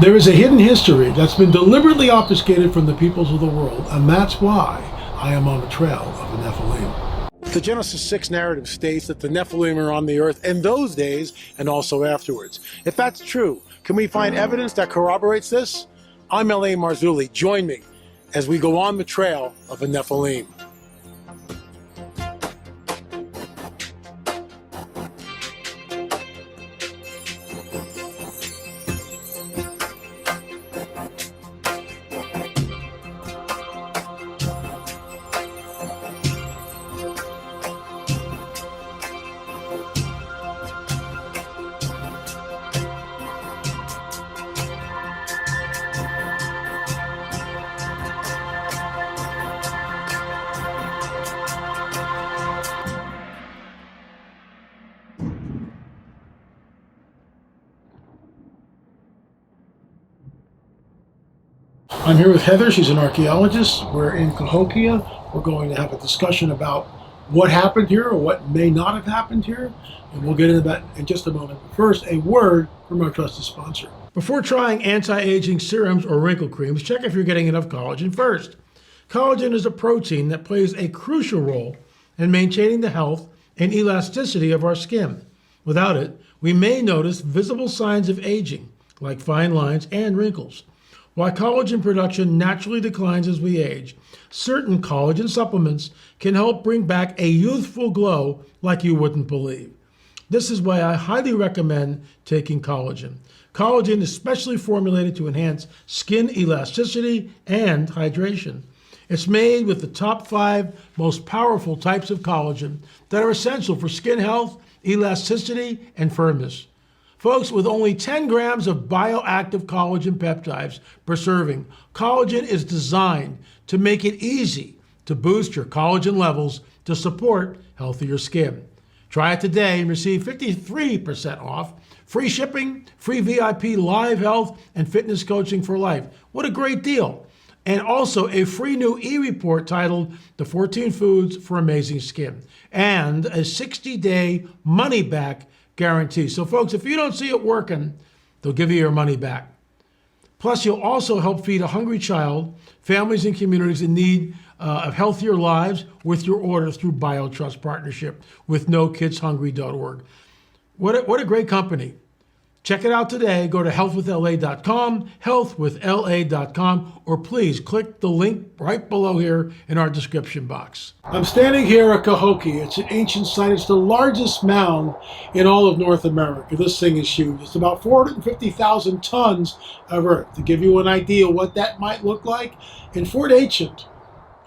There is a hidden history that's been deliberately obfuscated from the peoples of the world, and that's why I am on the trail of the Nephilim. The Genesis 6 narrative states that the Nephilim are on the earth in those days and also afterwards. If that's true, can we find evidence that corroborates this? I'm L.A. Marzulli. Join me as we go on the trail of the Nephilim. I'm here with Heather. She's an archaeologist. We're in Cahokia. We're going to have a discussion about what happened here or what may not have happened here. And we'll get into that in just a moment. But first, a word from our trusted sponsor. Before trying anti-aging serums or wrinkle creams, check if you're getting enough collagen first. Collagen is a protein that plays a crucial role in maintaining the health and elasticity of our skin. Without it, we may notice visible signs of aging, like fine lines and wrinkles. While collagen production naturally declines as we age, certain collagen supplements can help bring back a youthful glow like you wouldn't believe. This is why I highly recommend taking collagen. Collagen is specially formulated to enhance skin elasticity and hydration. It's made with the top 5 most powerful types of collagen that are essential for skin health, elasticity, and firmness. Folks, with only 10 grams of bioactive collagen peptides per serving, collagen is designed to make it easy to boost your collagen levels to support healthier skin. Try it today and receive 53% off, free shipping, free VIP live health and fitness coaching for life. What a great deal. And also a free new e-report titled The 14 Foods for Amazing Skin and a 60-day money-back guarantee. So folks, if you don't see it working, they'll give you your money back. Plus, you'll also help feed a hungry child, families and communities in need of healthier lives with your order through BioTrust partnership with NoKidsHungry.org. What a great company. Check it out today. Go to healthwithla.com, healthwithla.com, or please click the link right below here in our description box. I'm standing here at Cahokia. It's an ancient site. It's the largest mound in all of North America. This thing is huge. It's about 450,000 tons of earth. To give you an idea what that might look like, in Fort Ancient,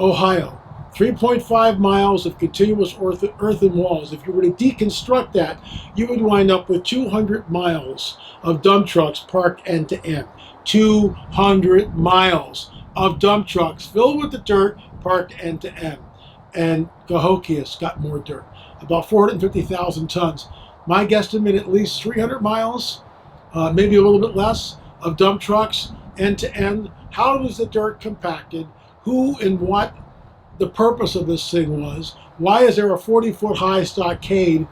Ohio, 3.5 miles of continuous earthen walls. If you were to deconstruct that, you would wind up with 200 miles of dump trucks parked end to end. 200 miles of dump trucks filled with the dirt parked end to end. And Cahokia's got more dirt, about 450,000 tons. My guesstimate, at least 300 miles, maybe a little bit less, of dump trucks end to end. How was the dirt compacted? Who and what the purpose of this thing was? Why is there a 40-foot high stockade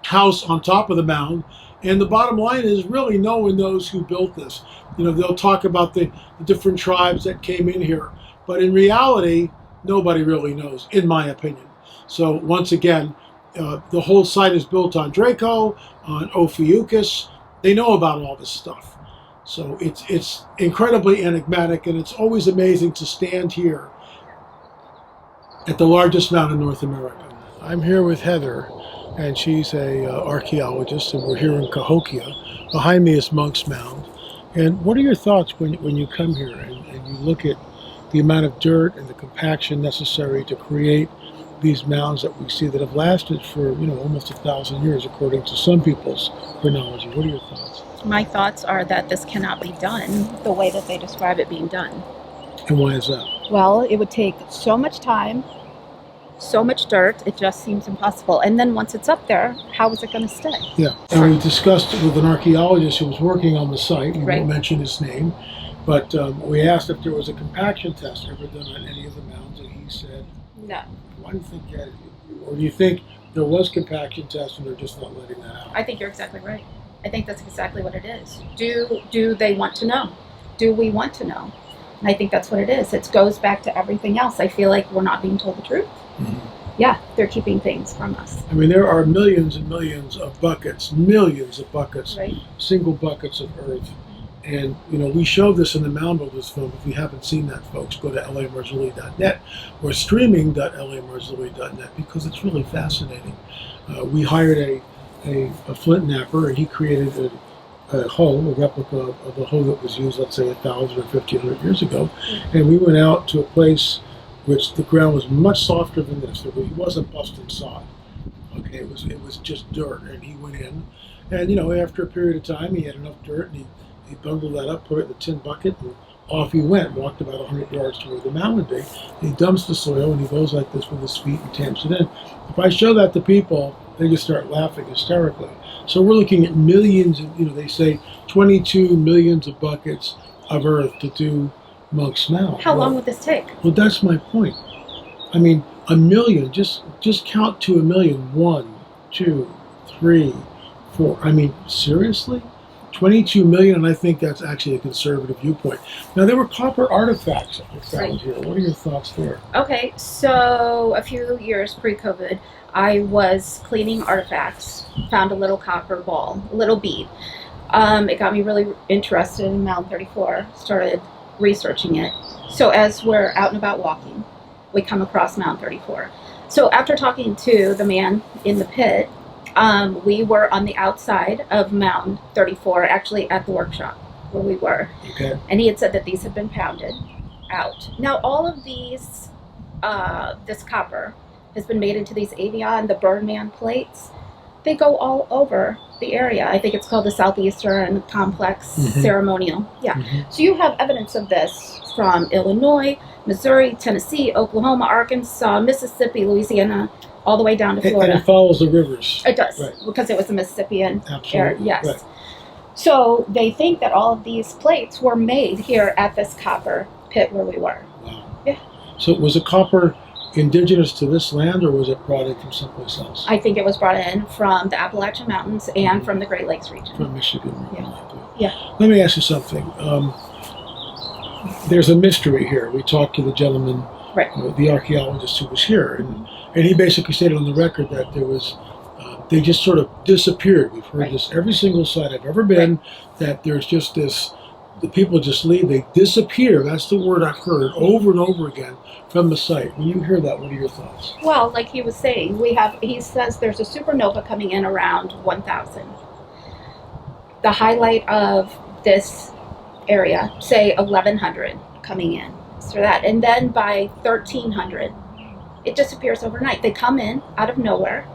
house on top of the mound? And the bottom line is, really no one knows who built this. You know, they'll talk about the different tribes that came in here, but in reality, nobody really knows, in my opinion. So once again, the whole site is built on Draco, on Ophiuchus. They know about all this stuff. So it's incredibly enigmatic, and it's always amazing to stand here at the largest mound in North America. I'm here with Heather, and she's a archaeologist, and we're here in Cahokia. Behind me is Monk's Mound. And what are your thoughts when you come here and you look at the amount of dirt and the compaction necessary to create these mounds that we see that have lasted for, almost 1,000 years, according to some people's chronology? What are your thoughts? My thoughts are that this cannot be done the way that they describe it being done. And why is that? Well, it would take so much time, so much dirt, it just seems impossible. And then once it's up there, how is it going to stay? Yeah, and we discussed with an archaeologist who was working on the site, we won't mention his name, but we asked if there was a compaction test ever done on any of the mounds, and he said, no. Why do you think that? Or do you think there was compaction tests and they're just not letting that out? I think you're exactly right. I think that's exactly what it is. Do they want to know? Do we want to know? And I think that's what it is. It goes back to everything else. I feel like we're not being told the truth. Mm-hmm. Yeah, they're keeping things from us. I mean, there are millions and millions of buckets, Right. single buckets of earth. And, you know, we show this in the Mound Builders film. If you haven't seen that, folks, go to lamarzulli.net or streaming.lamarzulli.net because it's really fascinating. We hired a flint knapper, and he created a hoe, a replica of a hoe that was used, let's say, 1,000 or 1,500 years ago. And we went out to a place which the ground was much softer than this. It wasn't busting sod. Okay, it was just dirt, and he went in, and you know, after a period of time, he had enough dirt, and he bundled that up, put it in the tin bucket, and off he went. Walked about 100 yards to where the mound would be. And he dumps the soil, and he goes like this with his feet and tamps it in. If I show that to people, they just start laughing hysterically. So we're looking at millions, and you know, they say 22 millions of buckets of earth to do Monk's Mound. How long would this take? Well, that's my point. I mean, a million. Just count to a million. 1, 2, 3, 4. I mean, seriously, 22 million, and I think that's actually a conservative viewpoint. Now, there were copper artifacts that were found here. What are your thoughts there? Okay, so a few years pre-COVID, I was cleaning artifacts, found a little copper ball, a little bead. It got me really interested in Mound 34, started researching it. So as we're out and about walking, we come across Mound 34. So after talking to the man in the pit, we were on the outside of Mound 34, actually at the workshop where we were. Okay. And he had said that these had been pounded out. Now all of these, this copper has been made into these Avion, the Birdman plates. They go all over the area. I think it's called the Southeastern Complex Ceremonial. Yeah. So you have evidence of this from Illinois, Missouri, Tennessee, Oklahoma, Arkansas, Mississippi, Louisiana, all the way down to Florida. And it follows the rivers. It does, right. Because it was the Mississippian Absolutely. area. Yes. Right. So they think that all of these plates were made here at this copper pit where we were. Wow. Yeah. So was the copper indigenous to this land, or was it brought in from someplace else? I think it was brought in from the Appalachian Mountains and from the Great Lakes region. From Michigan. Yeah. Let me ask you something. There's a mystery here. We talked to the gentleman, right. The archaeologist who was here, and he basically stated on the record that there was, they just sort of disappeared. We've heard this every single site I've ever been, that there's just this, the people just leave, they disappear. That's the word I've heard over and over again from the site. When you hear that, what are your thoughts? Well, like he was saying, he says there's a supernova coming in around 1000. The highlight of this area, say 1100 coming in. So that, and then by 1300, it disappears overnight. They come in out of nowhere,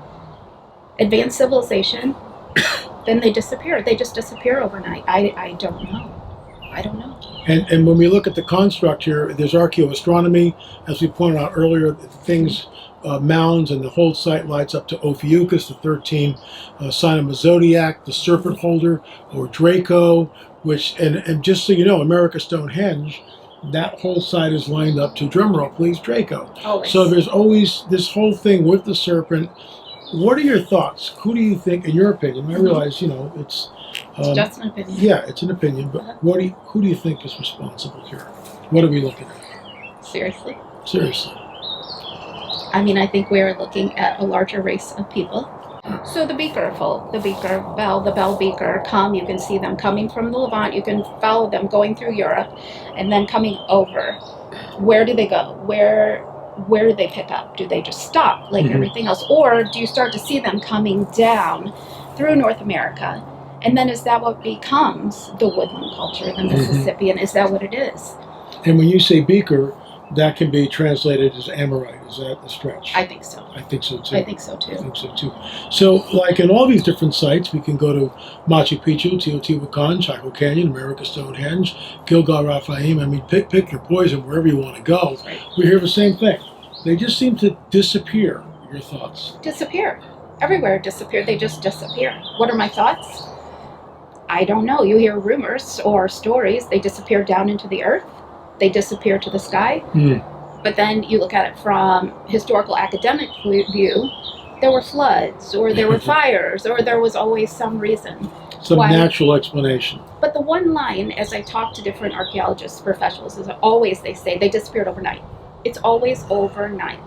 advanced civilization, then they disappear. They just disappear overnight. I don't know. I don't know. And when we look at the construct here, there's archaeoastronomy, as we pointed out earlier, things, mounds, and the whole site lights up to Ophiuchus, the 13th sign of the zodiac, the serpent holder, or Draco, which, and just so you know, America Stonehenge, that whole site is lined up to, drumroll please, Draco. Always. So there's always this whole thing with the serpent. What are your thoughts? Who do you think, in your opinion, I realize, you know, it's just an opinion. Yeah, it's an opinion, but who do you think is responsible here? What are we looking at? Seriously? Seriously. I mean, I think we're looking at a larger race of people. So the beaker folk, the beaker bell, the bell beaker come, you can see them coming from the Levant, you can follow them going through Europe and then coming over. Where do they go? Where do they pick up? Do they just stop like everything else? Or do you start to see them coming down through North America? And then is that what becomes the woodland culture, the Mississippian? Is that what it is? And when you say beaker, that can be translated as Amorite. Is that the stretch? I think so. I think so too. I think so too. I think so too. So, like in all these different sites, we can go to Machu Picchu, Teotihuacan, Chaco Canyon, America Stonehenge, Gilgal Raphaim. I mean, pick your poison wherever you want to go. Right. We hear the same thing. They just seem to disappear. Your thoughts? Disappear. Everywhere disappear. They just disappear. What are my thoughts? I don't know. You hear rumors or stories. They disappear down into the earth. They disappear to the sky. But then you look at it from historical academic view, there were floods, or there were fires, or there was always some reason. some why. natural explanation. But the one line, as I talk to different archaeologists, professionals, is always they say they disappeared overnight. It's always overnight.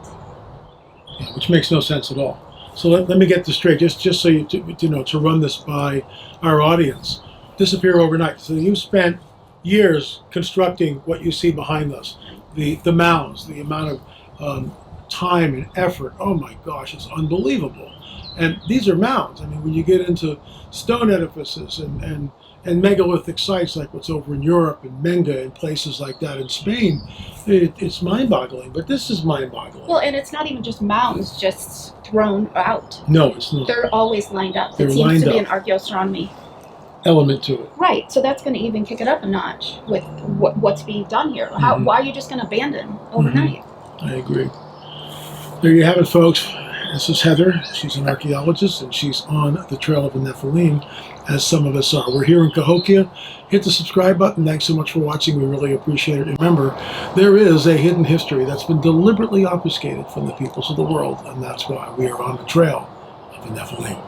Yeah, which makes no sense at all. So let me get this straight, just so you know, to run this by our audience. Disappear overnight. So you spent years constructing what you see behind us, the mounds, the amount of time and effort. Oh my gosh, it's unbelievable. And these are mounds. I mean, when you get into stone edifices and megalithic sites like what's over in Europe and Menga and places like that in Spain, it's mind-boggling. But this is mind-boggling. Well, and it's not even just mounds just thrown out. No, it's not. They're always lined up. They're It seems lined to be up. an archaeoastronomy Element to it. right. So that's going to even kick it up a notch with what's being done here. Why are you just going to abandon overnight? I agree. There you have it, folks. This is Heather. She's an archaeologist, and she's on the trail of the Nephilim, as some of us are. We're here in Cahokia. Hit the subscribe button. Thanks so much for watching. We really appreciate it. Remember, there is a hidden history that's been deliberately obfuscated from the peoples of the world, and that's why we are on the trail of the Nephilim.